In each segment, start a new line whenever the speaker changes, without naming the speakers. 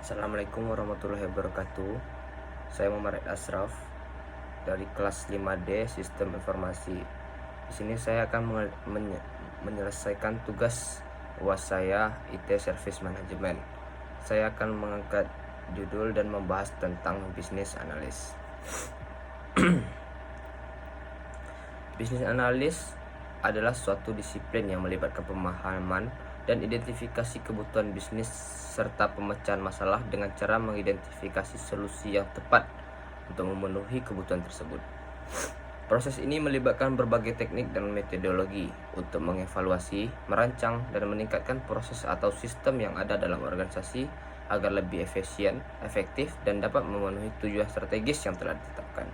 Assalamualaikum warahmatullahi wabarakatuh. Saya Muhammad Asraf dari kelas 5D Sistem Informasi. Di sini saya akan menyelesaikan tugas UAS saya IT Service Management. Saya akan mengangkat judul dan membahas tentang bisnis analis. Bisnis analis adalah suatu disiplin yang melibatkan pemahaman dan identifikasi kebutuhan bisnis serta pemecahan masalah dengan cara mengidentifikasi solusi yang tepat untuk memenuhi kebutuhan tersebut. Proses ini melibatkan berbagai teknik dan metodologi untuk mengevaluasi, merancang, dan meningkatkan proses atau sistem yang ada dalam organisasi agar lebih efisien, efektif, dan dapat memenuhi tujuan strategis yang telah ditetapkan.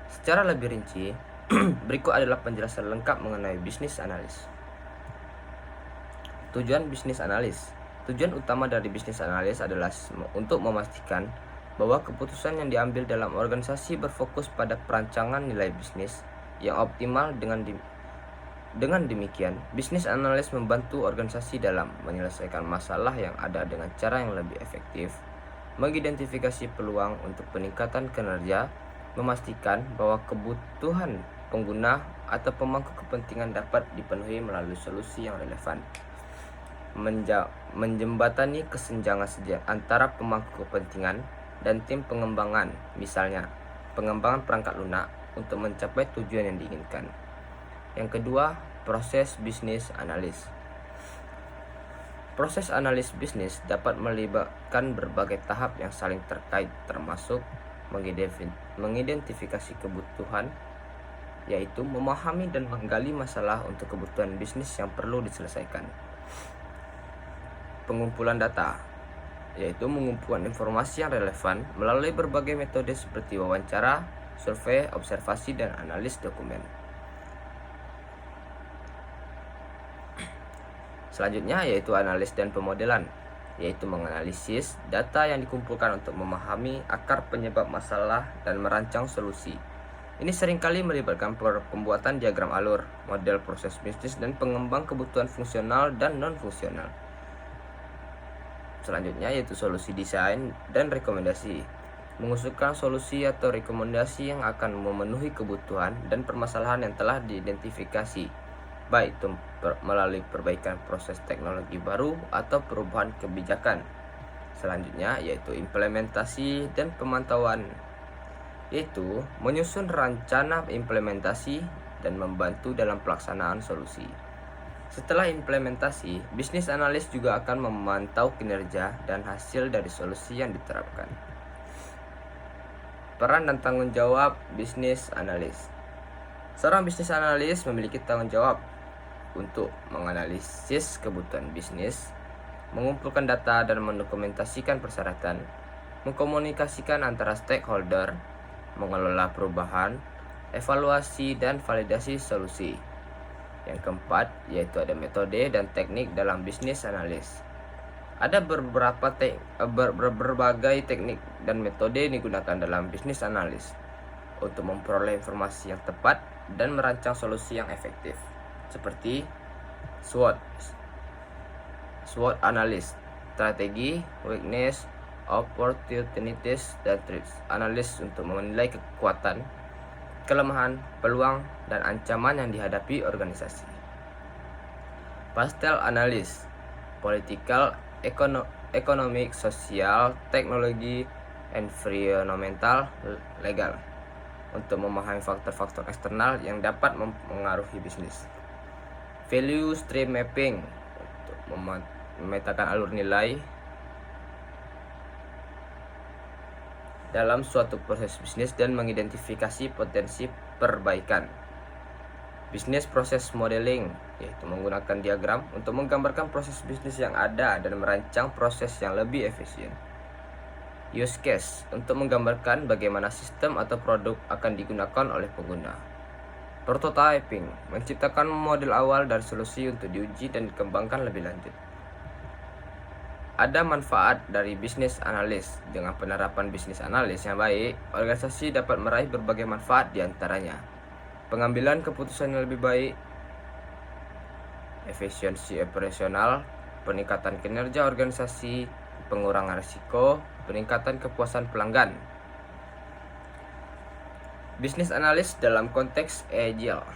Secara lebih rinci, berikut adalah penjelasan lengkap mengenai bisnis analis. Tujuan bisnis analis. Tujuan utama dari bisnis analis adalah untuk memastikan bahwa keputusan yang diambil dalam organisasi berfokus pada perancangan nilai bisnis yang optimal. Dengan demikian, bisnis analis membantu organisasi dalam menyelesaikan masalah yang ada dengan cara yang lebih efektif, mengidentifikasi peluang untuk peningkatan kinerja, memastikan bahwa kebutuhan pengguna atau pemangku kepentingan dapat dipenuhi melalui solusi yang relevan, menjembatani kesenjangan antara pemangku kepentingan dan tim pengembangan, misalnya pengembangan perangkat lunak untuk mencapai tujuan yang diinginkan. Yang kedua, proses bisnis analis. Proses analis bisnis dapat melibatkan berbagai tahap yang saling terkait, termasuk mengidentifikasi kebutuhan, yaitu memahami dan menggali masalah untuk kebutuhan bisnis yang perlu diselesaikan. Pengumpulan data, yaitu mengumpulkan informasi yang relevan melalui berbagai metode seperti wawancara, survei, observasi, dan analis dokumen. Selanjutnya yaitu analis dan pemodelan, yaitu menganalisis data yang dikumpulkan untuk memahami akar penyebab masalah dan merancang solusi. Ini seringkali melibatkan pembuatan diagram alur, model proses bisnis, dan pengembang kebutuhan fungsional dan non-fungsional. Selanjutnya yaitu solusi desain dan rekomendasi, mengusulkan solusi atau rekomendasi yang akan memenuhi kebutuhan dan permasalahan yang telah diidentifikasi, baik itu melalui perbaikan proses teknologi baru atau perubahan kebijakan. Selanjutnya yaitu implementasi dan pemantauan, yaitu menyusun rencana implementasi dan membantu dalam pelaksanaan solusi. Setelah implementasi, bisnis analis juga akan memantau kinerja dan hasil dari solusi yang diterapkan. Peran dan tanggung jawab bisnis analis. Seorang bisnis analis memiliki tanggung jawab untuk menganalisis kebutuhan bisnis, mengumpulkan data dan mendokumentasikan persyaratan, mengkomunikasikan antara stakeholder, mengelola perubahan, evaluasi, dan validasi solusi. Yang keempat, yaitu ada metode dan teknik dalam bisnis analis. Ada berbagai teknik dan metode yang digunakan dalam bisnis analis untuk memperoleh informasi yang tepat dan merancang solusi yang efektif, seperti SWOT analis, strategi, weakness, opportunities, dan threats analis untuk menilai kekuatan, kelemahan, peluang, dan ancaman yang dihadapi organisasi. Pastel analis, political, economic, sosial, teknologi, environmental, legal, untuk memahami faktor-faktor eksternal yang dapat mempengaruhi bisnis. Value stream mapping, untuk memetakan alur nilai dalam suatu proses bisnis dan mengidentifikasi potensi perbaikan. Bisnis proses modeling, yaitu menggunakan diagram untuk menggambarkan proses bisnis yang ada dan merancang proses yang lebih efisien. Use case, untuk menggambarkan bagaimana sistem atau produk akan digunakan oleh pengguna. Prototyping, menciptakan model awal dari solusi untuk diuji dan dikembangkan lebih lanjut. Ada manfaat dari bisnis analis. Dengan penerapan bisnis analis yang baik, organisasi dapat meraih berbagai manfaat diantaranya: pengambilan keputusan yang lebih baik, efisiensi operasional, peningkatan kinerja organisasi, pengurangan risiko, peningkatan kepuasan pelanggan. Bisnis analis dalam konteks agile.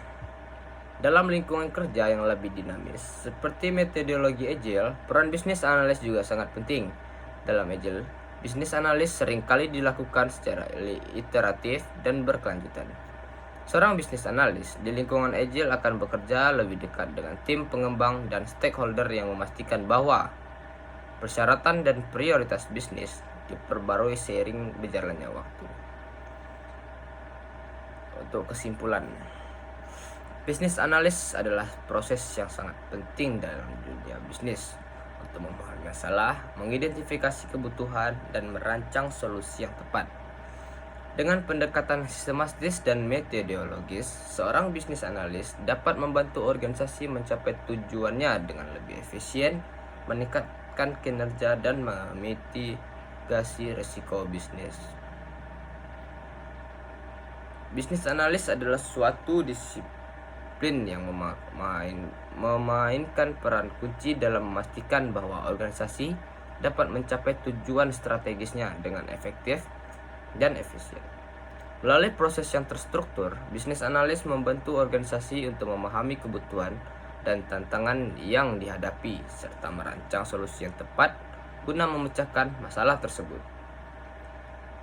Dalam lingkungan kerja yang lebih dinamis, seperti metodologi agile, peran bisnis analis juga sangat penting. Dalam agile, bisnis analis seringkali dilakukan secara iteratif dan berkelanjutan. Seorang bisnis analis di lingkungan agile akan bekerja lebih dekat dengan tim pengembang dan stakeholder yang memastikan bahwa persyaratan dan prioritas bisnis diperbarui seiring berjalannya waktu. Untuk kesimpulan, bisnis analis adalah proses yang sangat penting dalam dunia bisnis untuk memahami masalah, mengidentifikasi kebutuhan, dan merancang solusi yang tepat. Dengan pendekatan sistematis dan metodologis, seorang bisnis analis dapat membantu organisasi mencapai tujuannya dengan lebih efisien, meningkatkan kinerja, dan memitigasi risiko bisnis. Bisnis analis adalah suatu disiplin yang memainkan peran kunci dalam memastikan bahwa organisasi dapat mencapai tujuan strategisnya dengan efektif dan efisien. Melalui proses yang terstruktur, bisnis analis membantu organisasi untuk memahami kebutuhan dan tantangan yang dihadapi serta merancang solusi yang tepat guna memecahkan masalah tersebut.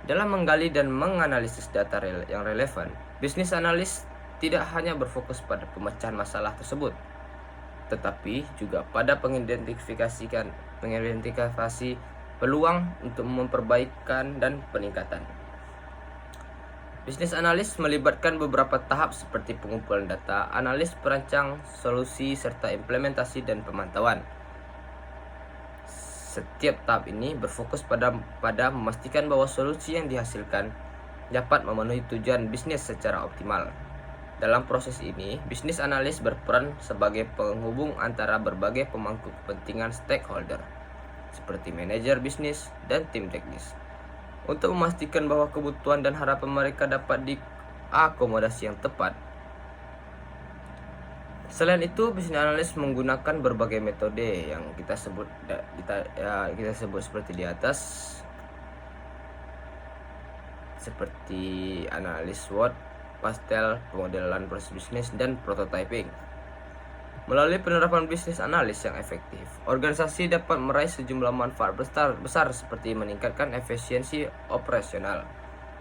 Dalam menggali dan menganalisis data yang relevan, bisnis analis tidak hanya berfokus pada pemecahan masalah tersebut, tetapi juga pada mengidentifikasi peluang untuk memperbaikan dan peningkatan. Bisnis analis melibatkan beberapa tahap seperti pengumpulan data, analis perancang solusi, serta implementasi dan pemantauan. Setiap tahap ini berfokus pada memastikan bahwa solusi yang dihasilkan dapat memenuhi tujuan bisnis secara optimal. Dalam proses ini, bisnis analis berperan sebagai penghubung antara berbagai pemangku kepentingan stakeholder, seperti manajer bisnis dan tim teknis, untuk memastikan bahwa kebutuhan dan harapan mereka dapat diakomodasi yang tepat. Selain itu, bisnis analis menggunakan berbagai metode yang kita sebut seperti di atas, seperti analis SWOT, pastel, pemodelan proses bisnis, dan prototyping. Melalui penerapan bisnis analis yang efektif, organisasi dapat meraih sejumlah manfaat besar seperti meningkatkan efisiensi operasional,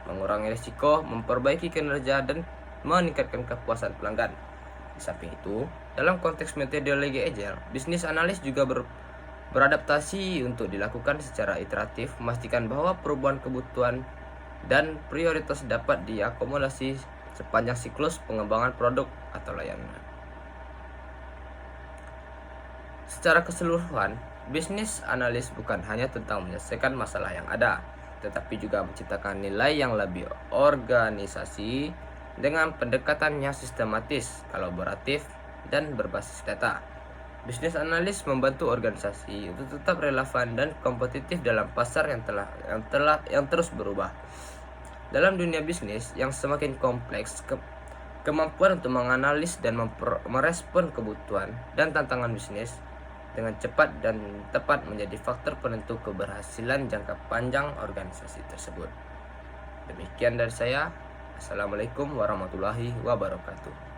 mengurangi risiko, memperbaiki kinerja, dan meningkatkan kepuasan pelanggan. Di samping itu, dalam konteks metodologi agile, bisnis analis juga beradaptasi untuk dilakukan secara iteratif, memastikan bahwa perubahan kebutuhan dan prioritas dapat diakomodasi sepanjang siklus pengembangan produk atau layanan. Secara keseluruhan, bisnis analis bukan hanya tentang menyelesaikan masalah yang ada, tetapi juga menciptakan nilai yang lebih organisasi dengan pendekatannya sistematis, kolaboratif, dan berbasis data. Bisnis analis membantu organisasi untuk tetap relevan dan kompetitif dalam pasar yang terus berubah. Dalam dunia bisnis yang semakin kompleks, kemampuan untuk menganalisis dan merespon kebutuhan dan tantangan bisnis dengan cepat dan tepat menjadi faktor penentu keberhasilan jangka panjang organisasi tersebut. Demikian dari saya. Assalamualaikum warahmatullahi wabarakatuh.